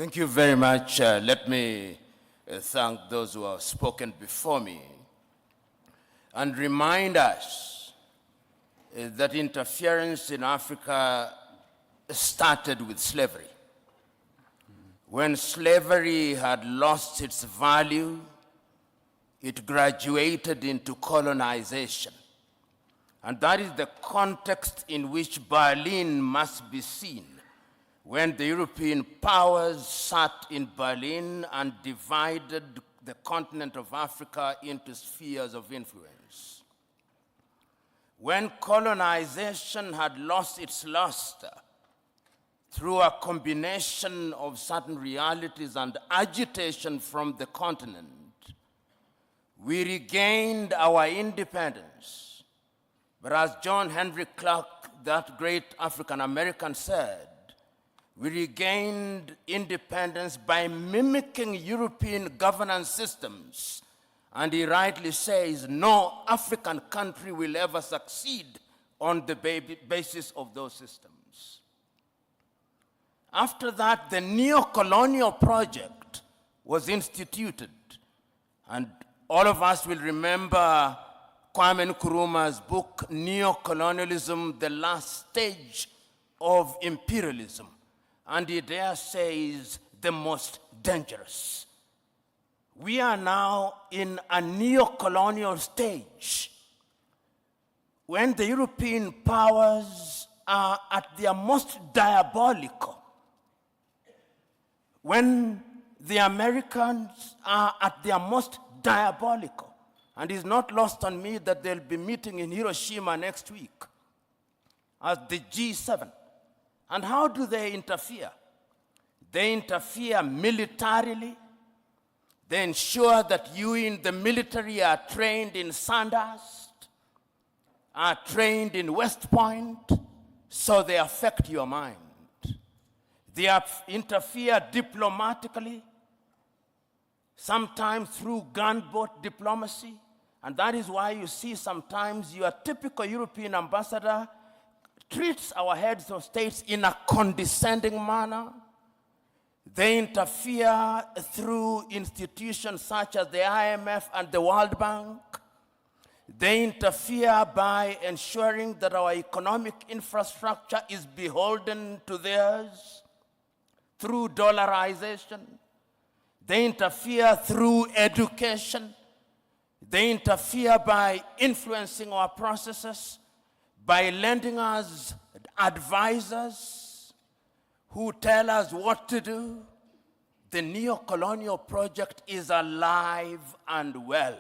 Thank you very much. Let me thank those who have spoken before me and remind us that interference in Africa started with slavery. When slavery had lost its value, it graduated into colonization. And that is the context in which Berlin must be seen, when the European powers sat in Berlin and divided the continent of Africa into spheres of influence. When colonization had lost its luster through a combination of certain realities and agitation from the continent, we regained our independence. But as John Henry Clark, that great African-American, said, we regained independence by mimicking European governance systems. And he rightly says, no African country will ever succeed on the basis of those systems. After that, the neo-colonial project was instituted. And all of us will remember Kwame Nkrumah's book, Neo-Colonialism, the Last Stage of Imperialism. And he there says the most dangerous. We are now in a neo-colonial stage when the European powers are at their most diabolical, when the Americans are at their most diabolical. And it's not lost on me that they'll be meeting in Hiroshima next week as the G7. And how do they interfere? They interfere militarily. They ensure that you in the military are trained in Sandhurst, are trained in West Point, so they affect your mind. They interfere diplomatically, sometimes through gunboat diplomacy. And that is why you see sometimes your typical European ambassador treats our heads of states in a condescending manner. They interfere through institutions such as the IMF and the World Bank. They interfere by ensuring that our economic infrastructure is beholden to theirs through dollarization. They interfere through education. They interfere by influencing our processes, by lending us advisors who tell us what to do. The neo-colonial project is alive and well,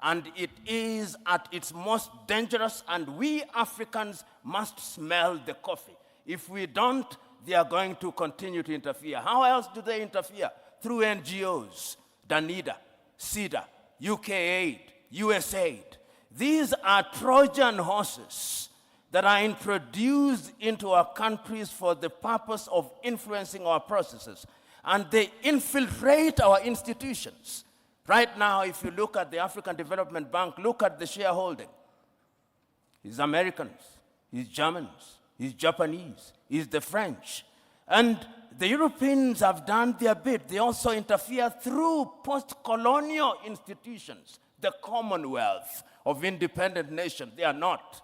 and it is at its most dangerous, and we Africans must smell the coffee. If we don't, they are going to continue to interfere. How else do they interfere? Through NGOs, Danida, CEDA, UK Aid, USAID. These are Trojan horses that are introduced into our countries for the purpose of influencing our processes. And they infiltrate our institutions. Right now, if you look at the African Development Bank, look at the shareholding. It's Americans, it's Germans, it's Japanese, it's the French. And the Europeans have done their bit. They also interfere through post-colonial institutions, the Commonwealth of independent nations. They are not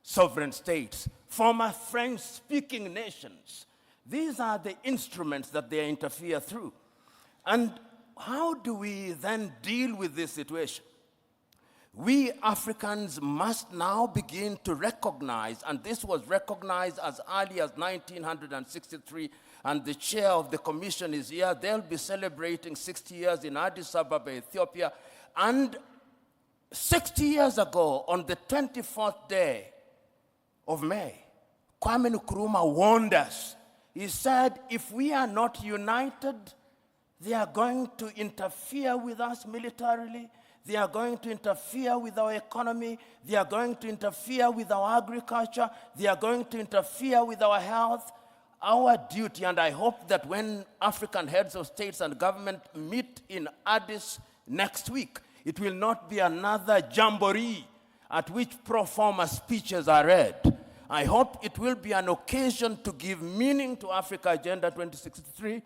sovereign states, former French-speaking nations. These are the instruments that they interfere through. And how do we then deal with this situation? We Africans must now begin to recognize, and this was recognized as early as 1963, and the chair of the commission is here. They'll be celebrating 60 years in Addis Ababa, Ethiopia. And 60 years ago, on the 24th day of May, Kwame Nkrumah warned us. He said, if we are not united, they are going to interfere with us militarily. They are going to interfere with our economy. They are going to interfere with our agriculture. They are going to interfere with our health. Our duty, and I hope that when African heads of states and government meet in Addis next week, it will not be another jamboree at which pro forma speeches are read. I hope it will be an occasion to give meaning to Africa Agenda 2063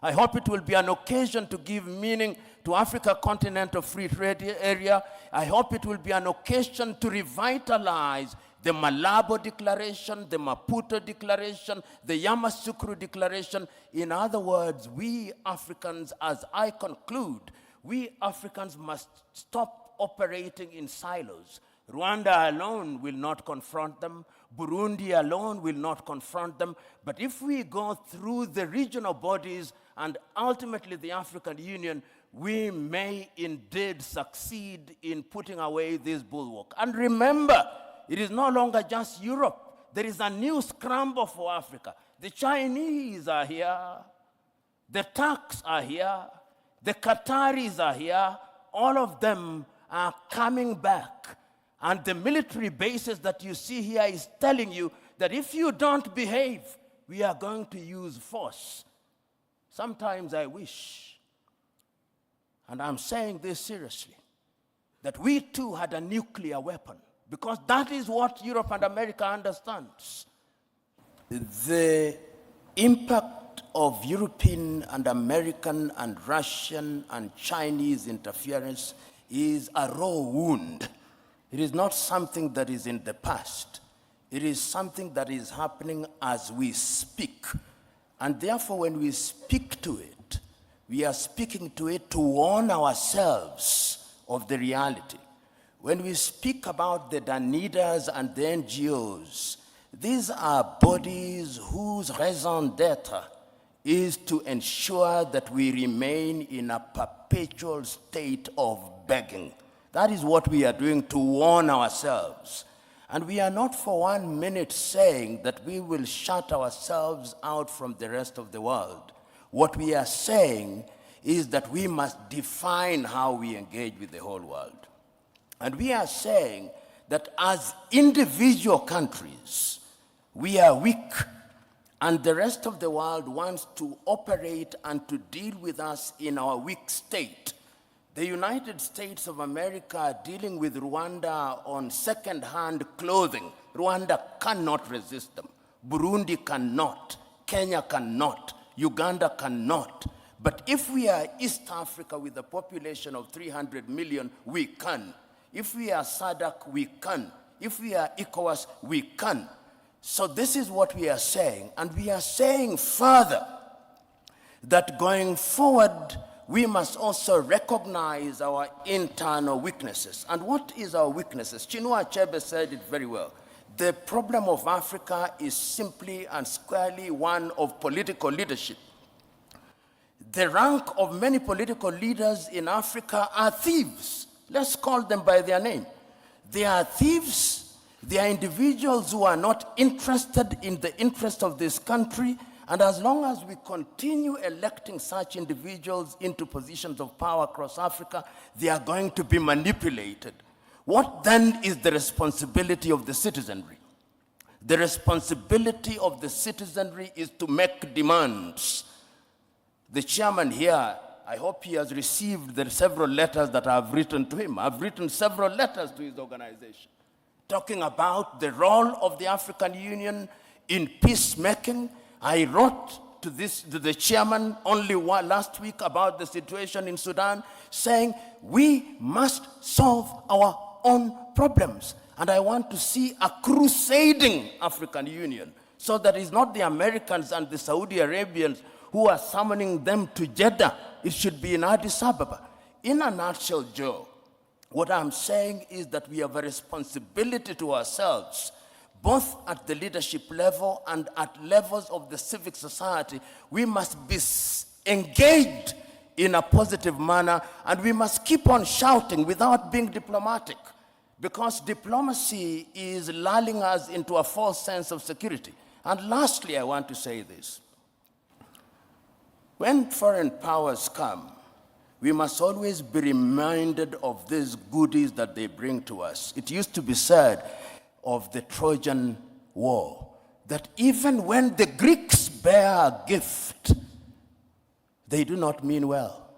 I hope it will be an occasion to give meaning to Africa Continental Free Trade Area. I hope it will be an occasion to revitalize the Malabo Declaration, the Maputo Declaration, the Yamoussoukro Declaration. In other words, we Africans, as I conclude, we Africans must stop operating in silos. Rwanda alone will not confront them. Burundi alone will not confront them. But if we go through the regional bodies and ultimately the African Union, we may indeed succeed in putting away this bulwark. And remember, it is no longer just Europe. There is a new scramble for Africa. The Chinese are here. The Turks are here. The Qataris are here. All of them are coming back. And the military bases that you see here is telling you that if you don't behave, we are going to use force. Sometimes I wish, and I'm saying this seriously, that we too had a nuclear weapon, because that is what Europe and America understands. The impact of European and American and Russian and Chinese interference is a raw wound. It is not something that is in the past. It is something that is happening as we speak. And therefore, when we speak to it, we are speaking to it to warn ourselves of the reality. When we speak about the Danidas and the NGOs, these are bodies whose raison d'etre is to ensure that we remain in a perpetual state of begging. That is what we are doing to warn ourselves. And we are not for 1 minute saying that we will shut ourselves out from the rest of the world. What we are saying is that we must define how we engage with the whole world. And we are saying that as individual countries, we are weak, and the rest of the world wants to operate and to deal with us in our weak state. The United States of America are dealing with Rwanda on second-hand clothing. Rwanda cannot resist them. Burundi cannot. Kenya cannot. Uganda cannot. But if we are East Africa with a population of 300 million, we can. If we are SADC, we can. If we are ECOWAS, we can. So this is what we are saying. And we are saying further that going forward, we must also recognize our internal weaknesses. And what is our weaknesses? Chinua Achebe said it very well. The problem of Africa is simply and squarely one of political leadership. The rank of many political leaders in Africa are thieves. Let's call them by their name. They are thieves. They are individuals who are not interested in the interest of this country. And as long as we continue electing such individuals into positions of power across Africa, they are going to be manipulated. What then is the responsibility of the citizenry? The responsibility of the citizenry is to make demands. The chairman here, I hope he has received the several letters that I have written to him. I've written several letters to his organization, talking about the role of the African Union in peacemaking. I wrote to the chairman only last week about the situation in Sudan, saying we must solve our own problems. And I want to see a crusading African Union, so that it's not the Americans and the Saudi Arabians who are summoning them to Jeddah. It should be in Addis Ababa. In a nutshell, Joe, what I'm saying is that we have a responsibility to ourselves, both at the leadership level and at levels of the civic society. We must be engaged in a positive manner, and we must keep on shouting without being diplomatic, because diplomacy is lulling us into a false sense of security. And lastly, I want to say this. When foreign powers come, we must always be reminded of these goodies that they bring to us. It used to be said of the Trojan War that even when the Greeks bear a gift, they do not mean well.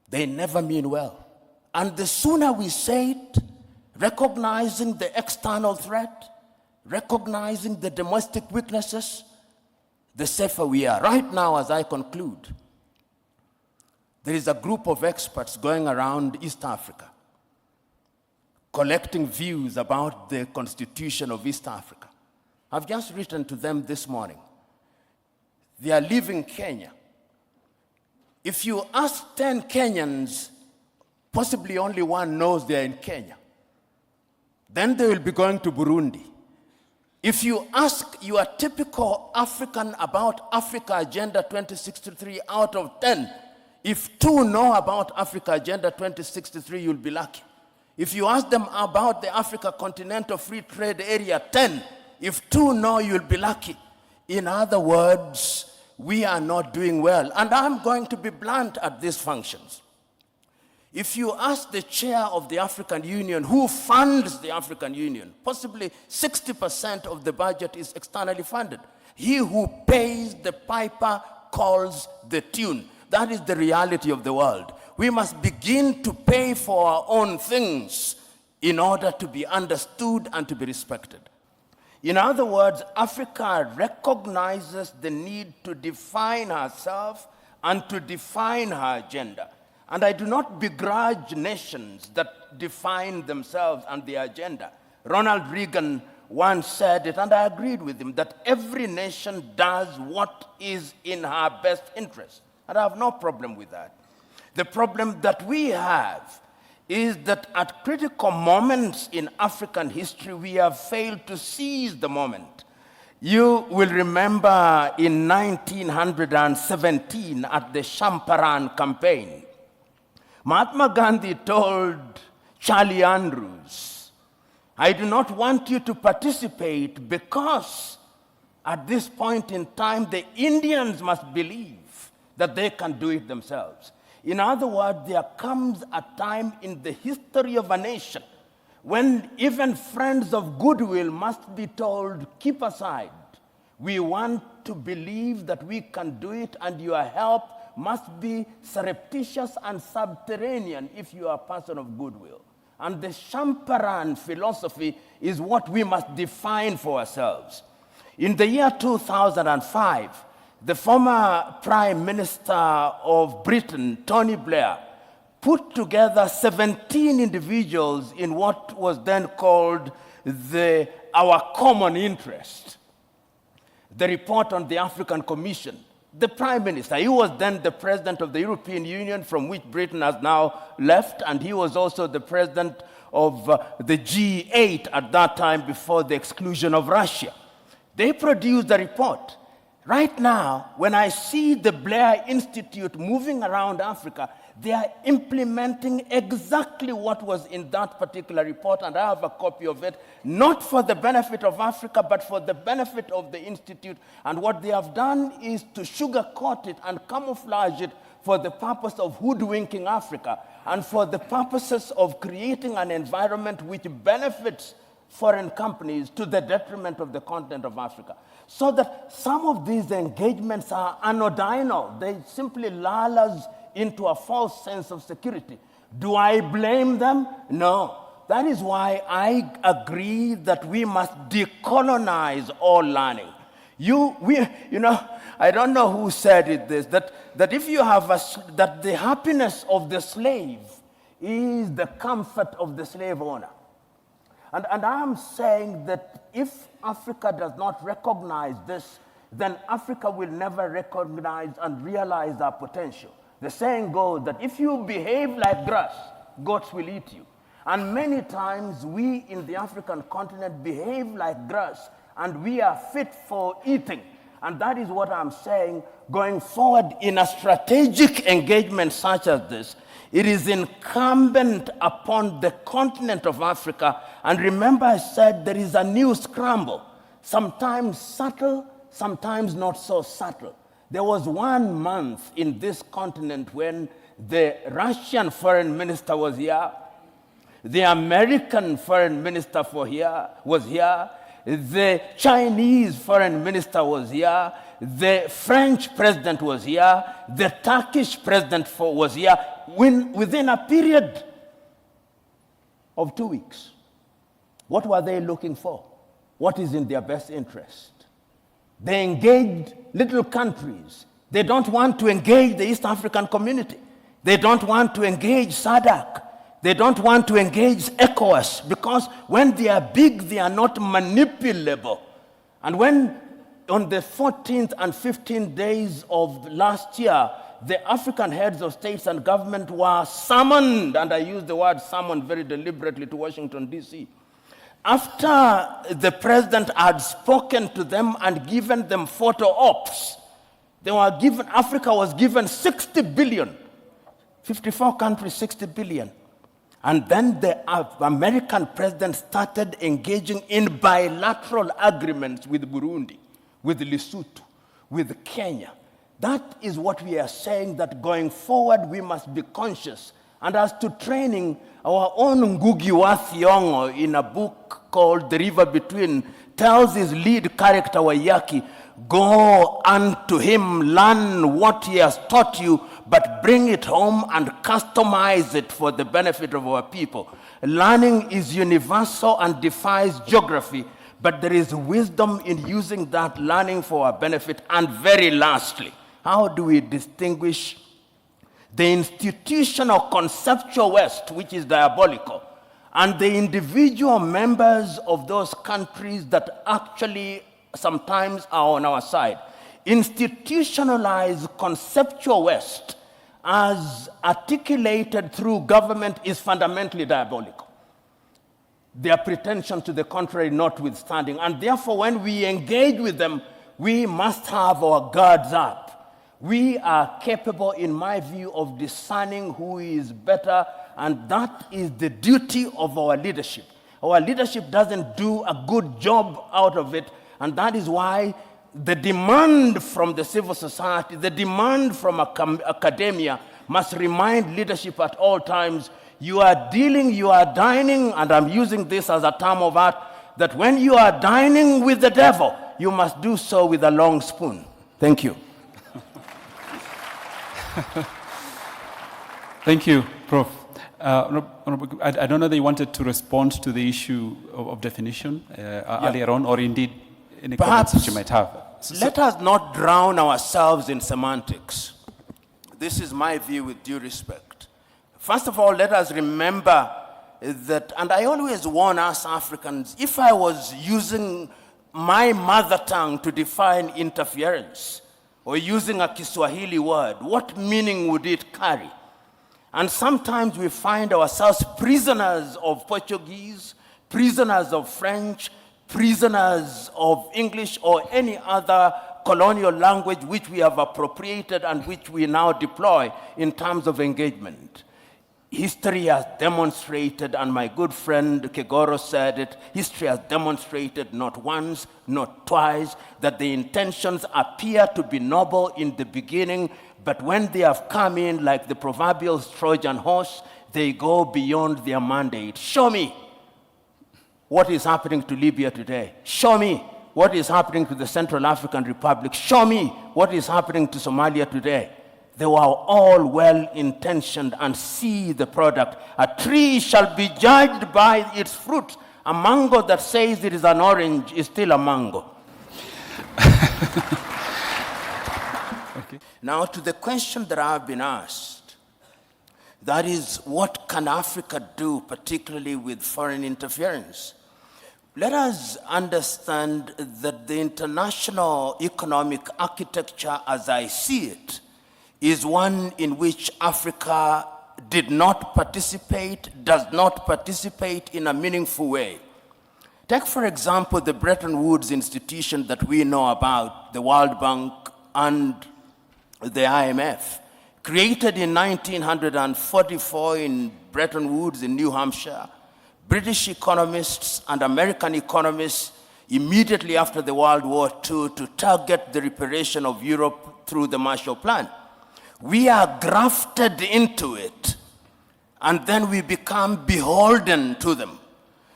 They never mean well. And the sooner we say it, recognizing the external threat, recognizing the domestic weaknesses, the safer we are. Right now, as I conclude, there is a group of experts going around East Africa, collecting views about the constitution of East Africa. I've just written to them this morning. They are leaving Kenya. If you ask 10 Kenyans, possibly only one knows they are in Kenya. Then they will be going to Burundi. If you ask your typical African about Africa Agenda 2063 out of 10, if 2 know about Africa Agenda 2063, you'll be lucky. If you ask them about the Africa Continental Free Trade Area 10, if 2 know, you'll be lucky. In other words, we are not doing well. And I'm going to be blunt at these functions. If you ask the chair of the African Union, who funds the African Union, possibly 60% of the budget is externally funded. He who pays the piper calls the tune. That is the reality of the world. We must begin to pay for our own things in order to be understood and to be respected. In other words, Africa recognizes the need to define herself and to define her agenda. And I do not begrudge nations that define themselves and their agenda. Ronald Reagan once said it, and I agreed with him, that every nation does what is in her best interest. And I have no problem with that. The problem that we have is that at critical moments in African history, we have failed to seize the moment. You will remember in 1917 at the Champaran campaign, Mahatma Gandhi told Charlie Andrews, I do not want you to participate because at this point in time, the Indians must believe that they can do it themselves. In other words, there comes a time in the history of a nation when even friends of goodwill must be told, keep aside. We want to believe that we can do it, and your help must be surreptitious and subterranean if you are a person of goodwill. And the Champaran philosophy is what we must define for ourselves. In the year 2005, the former Prime Minister of Britain, Tony Blair, put together 17 individuals in what was then called Our Common Interest, the report on the African Commission. The Prime Minister, he was then the President of the European Union, from which Britain has now left, and he was also the President of the G8 at that time before the exclusion of Russia. They produced a report. Right now, when I see the Blair Institute moving around Africa, they are implementing exactly what was in that particular report, and I have a copy of it, not for the benefit of Africa, but for the benefit of the Institute. And what they have done is to sugarcoat it and camouflage it for the purpose of hoodwinking Africa and for the purposes of creating an environment which benefits foreign companies to the detriment of the continent of Africa. So that some of these engagements are anodinal. They simply lull us into a false sense of security. Do I blame them? No. That is why I agree that we must decolonize all learning. I don't know who said it this, that if you have that the happiness of the slave is the comfort of the slave owner. And I am saying that if Africa does not recognize this, then Africa will never recognize and realize our potential. The saying goes that if you behave like grass, goats will eat you. And many times we in the African continent behave like grass, and we are fit for eating. And that is what I'm saying, going forward in a strategic engagement such as this, it is incumbent upon the continent of Africa, and remember I said there is a new scramble, sometimes subtle, sometimes not so subtle. There was 1 month in this continent when the Russian foreign minister was here, the American foreign minister was here, the Chinese foreign minister was here, the French president was here, the Turkish president was here, within a period of 2 weeks. What were they looking for? What is in their best interest? They engaged little countries. They don't want to engage the East African community. They don't want to engage SADC. They don't want to engage ECOWAS, because when they are big, they are not manipulable. And when on the 14th and 15th days of last year, the African heads of states and government were summoned, and I use the word summoned very deliberately, to Washington, D.C. After the president had spoken to them and given them photo ops, Africa was given 60 billion. 54 countries, 60 billion. And then the American president started engaging in bilateral agreements with Burundi, with Lesotho, with Kenya. That is what we are saying, that going forward we must be conscious. And as to training, our own Ngugi wa Thiong'o, in a book called The River Between, tells his lead character Waiyaki, go unto him, learn what he has taught you, but bring it home and customize it for the benefit of our people. Learning is universal and defies geography, but there is wisdom in using that learning for our benefit. And very lastly, how do we distinguish the institutional conceptual West, which is diabolical, and the individual members of those countries that actually sometimes are on our side? Institutionalized conceptual West, as articulated through government, is fundamentally diabolical. Their pretension to the contrary notwithstanding. And therefore, when we engage with them, we must have our guards up. We are capable, in my view, of discerning who is better, and that is the duty of our leadership. Our leadership doesn't do a good job out of it, and that is why the demand from the civil society, the demand from academia must remind leadership at all times, you are dining, and I'm using this as a term of art, that when you are dining with the devil, you must do so with a long spoon. Thank you. Thank you, Prof. I don't know that you wanted to respond to the issue of definition earlier on, or indeed any comments that you might have. Let us not drown ourselves in semantics. This is my view with due respect. First of all, let us remember that, and I always warn us Africans, if I was using my mother tongue to define interference, or using a Kiswahili word, what meaning would it carry? And sometimes we find ourselves prisoners of Portuguese, prisoners of French, prisoners of English, or any other colonial language which we have appropriated and which we now deploy in terms of engagement. History has demonstrated, and my good friend Kegoro said it, history has demonstrated not once, not twice, that the intentions appear to be noble in the beginning, but when they have come in like the proverbial Trojan horse, they go beyond their mandate. Show me what is happening to Libya today. Show me what is happening to the Central African Republic. Show me what is happening to Somalia today. They were all well-intentioned, and see the product. A tree shall be judged by its fruit. A mango that says it is an orange is still a mango. Okay. Now, to the question that I've been asked, that is, what can Africa do, particularly with foreign interference? Let us understand that the international economic architecture, as I see it, is one in which Africa did not participate, does not participate in a meaningful way. Take, for example, the Bretton Woods institution that we know about, the World Bank and the IMF, created in 1944 in Bretton Woods in New Hampshire. British economists and American economists immediately after the World War II to target the reparation of Europe through the Marshall Plan. We are grafted into it, and then we become beholden to them.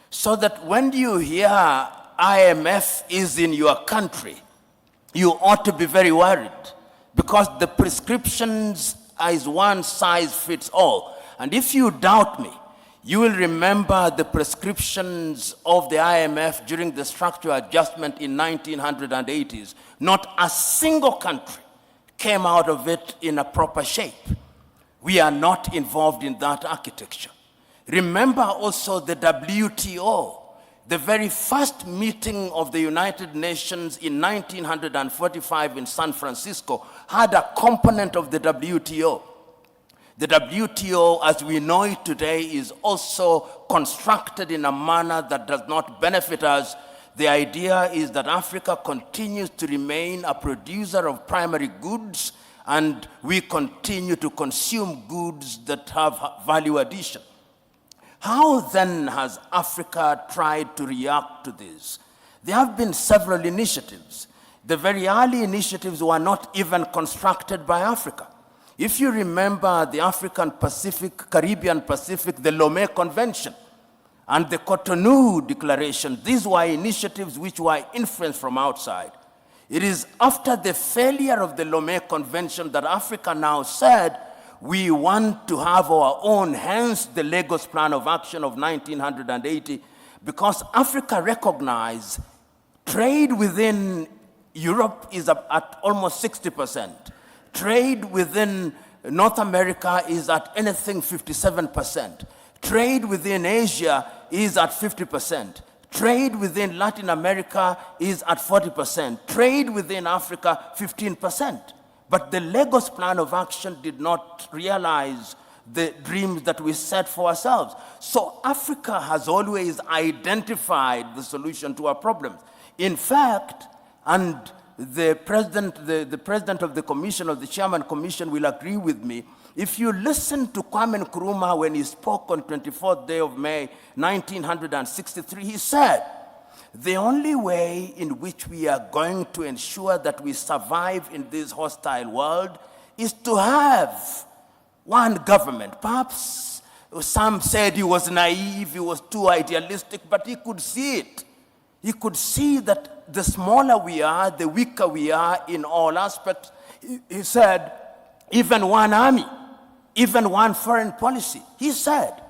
So that when you hear IMF is in your country, you ought to be very worried, because the prescriptions is one size fits all. And if you doubt me, You will remember the prescriptions of the IMF during the structural adjustment in 1980s. Not a single country came out of it in a proper shape. We are not involved in that architecture. Remember also the WTO. The very first meeting of the United Nations in 1945 in San Francisco had a component of the WTO. The WTO, as we know it today, is also constructed in a manner that does not benefit us. The idea is that Africa continues to remain a producer of primary goods, and we continue to consume goods that have value addition. How then has Africa tried to react to this? There have been several initiatives. The very early initiatives were not even constructed by Africa. If you remember the African Pacific, Caribbean Pacific, the Lomé Convention, and the Cotonou Declaration, these were initiatives which were influenced from outside. It is after the failure of the Lomé Convention that Africa now said, we want to have our own, hence the Lagos Plan of Action of 1980, because Africa recognized trade within Europe is at almost 60%. Trade within North America is at anything 57%. Trade within Asia is at 50%. Trade within Latin America is at 40%. Trade within Africa, 15%. But the Lagos Plan of Action did not realize the dreams that we set for ourselves. So Africa has always identified the solution to our problems. In fact, and the president of the commission, or the chairman commission, will agree with me, if you listen to Kwame Nkrumah when he spoke on 24th day of May, 1963, he said, the only way in which we are going to ensure that we survive in this hostile world is to have one government. Perhaps some said he was naive, he was too idealistic, but he could see it. He could see that the smaller we are, the weaker we are in all aspects. He said, even one army, even one foreign policy, he said.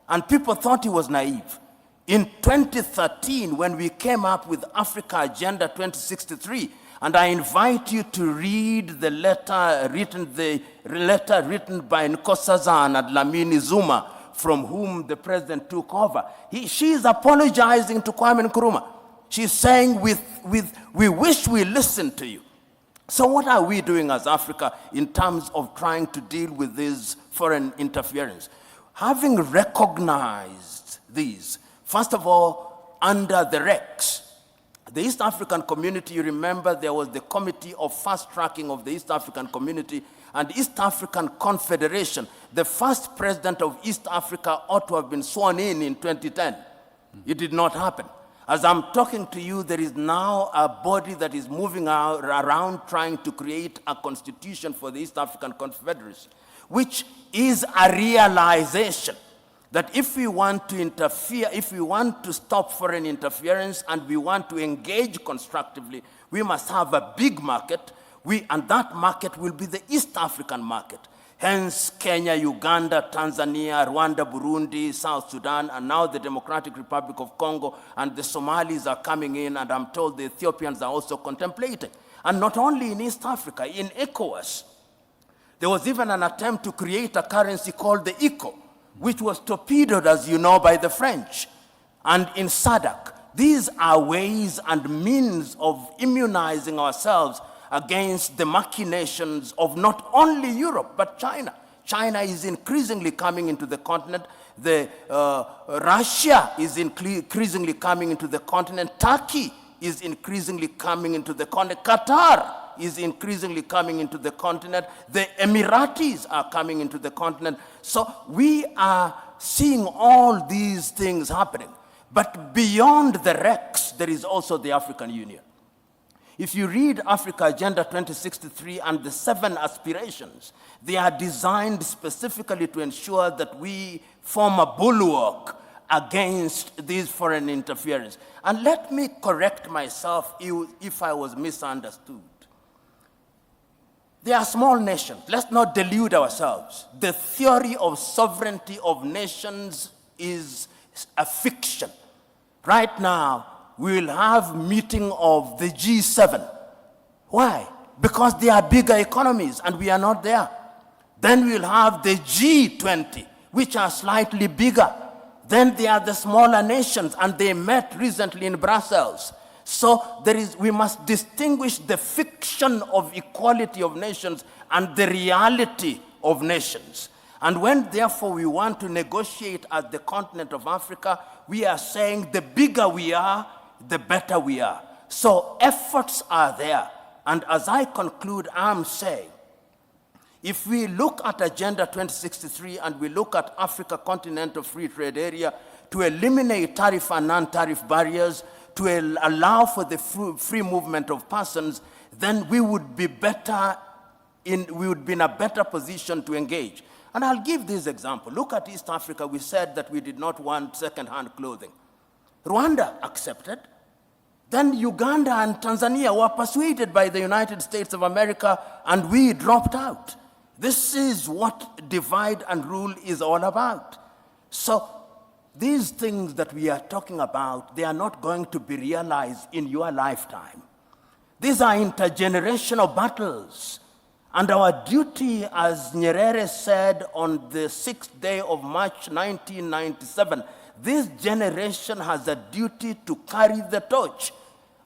And people thought he was naive. In 2013, when we came up with Africa Agenda 2063, and I invite you to read the letter written by Nkosazana and Dlamini Zuma, from whom the president took over. She is apologizing to Kwame Nkrumah. She's saying, we wish we listened to you. So what are we doing as Africa in terms of trying to deal with this foreign interference? Having recognized these, first of all, under the REX, the East African Community, you remember there was the Committee of Fast Tracking of the East African Community and East African Confederation. The first president of East Africa ought to have been sworn in 2010. It did not happen. As I'm talking to you, there is now a body that is moving around trying to create a constitution for the East African Confederacy, which is a realization that if we want to interfere, if we want to stop foreign interference and we want to engage constructively, we must have a big market, and that market will be the East African market. Hence, Kenya, Uganda, Tanzania, Rwanda, Burundi, South Sudan, and now the Democratic Republic of Congo, and the Somalis are coming in, and I'm told the Ethiopians are also contemplating. And not only in East Africa, in ECOWAS, there was even an attempt to create a currency called the ECO, which was torpedoed, as you know, by the French. And in SADC, these are ways and means of immunizing ourselves against the machinations of not only Europe, but China. China is increasingly coming into the continent. Russia is increasingly coming into the continent. Turkey is increasingly coming into the continent. Qatar is increasingly coming into the continent. The Emiratis are coming into the continent. So we are seeing all these things happening. But beyond the REX, there is also the African Union. If you read Africa Agenda 2063 and the 7 aspirations, they are designed specifically to ensure that we form a bulwark against these foreign interference. And let me correct myself if I was misunderstood. They are small nations. Let's not delude ourselves. The theory of sovereignty of nations is a fiction. Right now, we will have meeting of the G7. Why? Because they are bigger economies and we are not there. Then we will have the G20, which are slightly bigger. Then they are the smaller nations, and they met recently in Brussels. So we must distinguish the fiction of equality of nations and the reality of nations. And when, therefore, we want to negotiate as the continent of Africa, we are saying the bigger we are, the better we are. So efforts are there. And as I conclude, I'm saying, if we look at Agenda 2063 and we look at Africa Continental Free Trade Area to eliminate tariff and non-tariff barriers, to allow for the free movement of persons, then we would be in a better position to engage. And I'll give this example. Look at East Africa. We said that we did not want second-hand clothing. Rwanda accepted. Then Uganda and Tanzania were persuaded by the United States of America, and we dropped out. This is what divide and rule is all about. So these things that we are talking about, they are not going to be realized in your lifetime. These are intergenerational battles. And our duty, as Nyerere said on the 6th day of March 1997, this generation has a duty to carry the torch.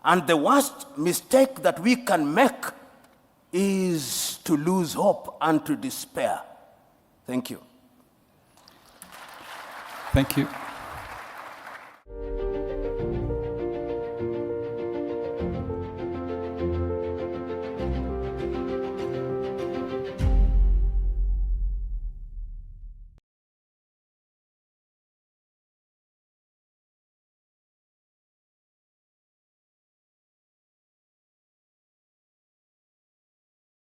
And the worst mistake that we can make is to lose hope and to despair. Thank you. Thank you.